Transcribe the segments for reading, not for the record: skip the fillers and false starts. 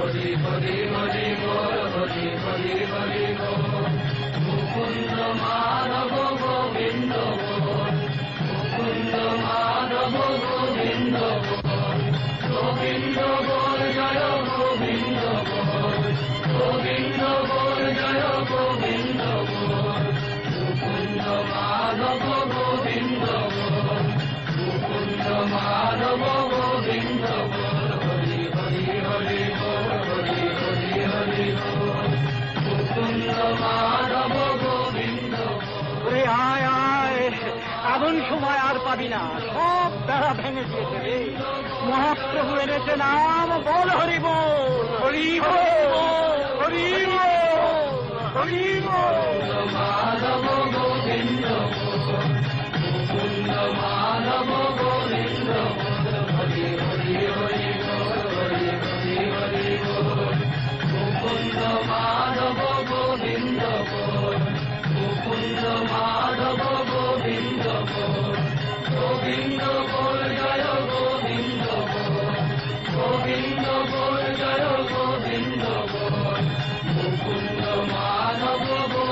হরি হরি হরি বল, হরি হরি হরি বল। মুকুন্দ মাধব গোবিন্দ বল, মুকুন্দ মাধব গোবিন্দ বল। গোবিন্দ বল জয় গোবিন্দ বল, গোবিন্দ বল জয় গোবিন্দ বল। মুকুন্দ মাধব গোবিন্দ বল, মুকুন্দ মাধব গোবিন্দ বল। হরি হরি হরি বল, হরি হরি হরি বল। মুকুন্দ মাধব গোবিন্দ বল। আয় আয়, এমন সময় আর পাবি না, সব বেড়া ভেঙে দিয়েছে রে। মহাপ্রভু এনেছে নাম, বল হরি বল, হরি বল, হরি বল, হরি বল। মাধব গোবিন্দ বল, মুকুন্দ মাধব গোবিন্দ বল। হরি হরি হরি বল, হরি হরি হরি বল। মুকুন্দ মাধব গোবিন্দ বল, মুকুন্দ মাধব গোবিন্দ বল। গোবিন্দ বল জয় গোবিন্দ বল, গোবিন্দ বল জয় গোবিন্দ বল। মুকুন্দ মাধব বল।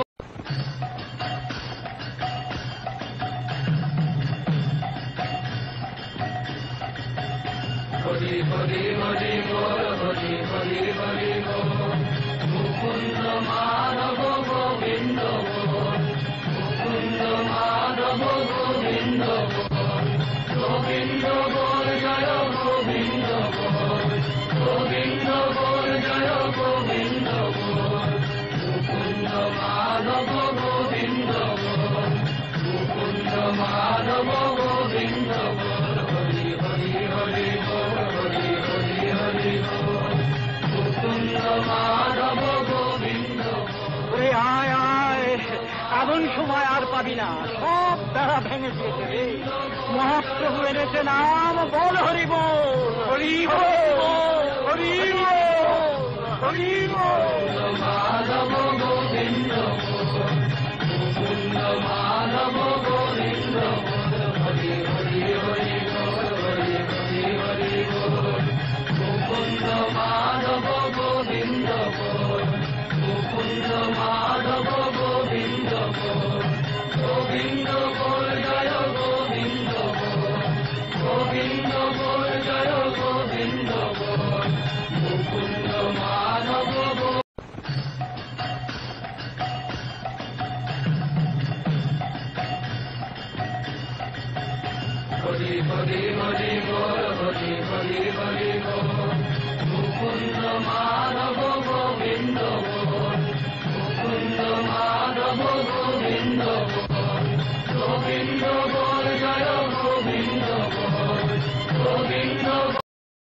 হরি হরি হরি বল, হরি হরি হরি বল। মুকুন্দ মাধব গোবিন্দ বল, মুকুন্দ মাধব গোবিন্দ বল। গোবিন্দ বল জয় গোবিন্দ বল, গোবিন্দ বল জয় গোবিন্দ বল। মুকুন্দ মাধব গোবিন্দ বল, মুকুন্দ মাধব গোবিন্দ বল। হরি হরি হরি বল, হরি হরি হরি বল। মুকুন্দ মাধব গোবিন্দ বল। আয় আয়, এমন সময় আর পাবি না, সব বেড়া ভেঙে দিয়েছে রে। মহাপ্রভু এনেছে নাম, বল হরি বল, হরি বল, হরি বল, হরি বল। মাধব গোবিন্দ বল, মুকুন্দ মাধব গোবিন্দ বল। হরি হরি হরি বল, হরি হরি হরি বল। মুকুন্দ মাধব গোবিন্দ বল, মুকুন্দ মাধব গোবিন্দ বল। গোবিন্দ বল জয় গোবিন্দ বল, গোবিন্দ বল জয় গোবিন্দ বল। মুকুন্দ মাধব বল। হরি হরি হরি বল, হরি হরি হরি বল। মুকুন্দ মাধব গোবিন্দ বল, মুকুন্দ মাধব গোবিন্দ বল। গোবিন্দ বল জয় গোবিন্দ বল, গোবিন্দ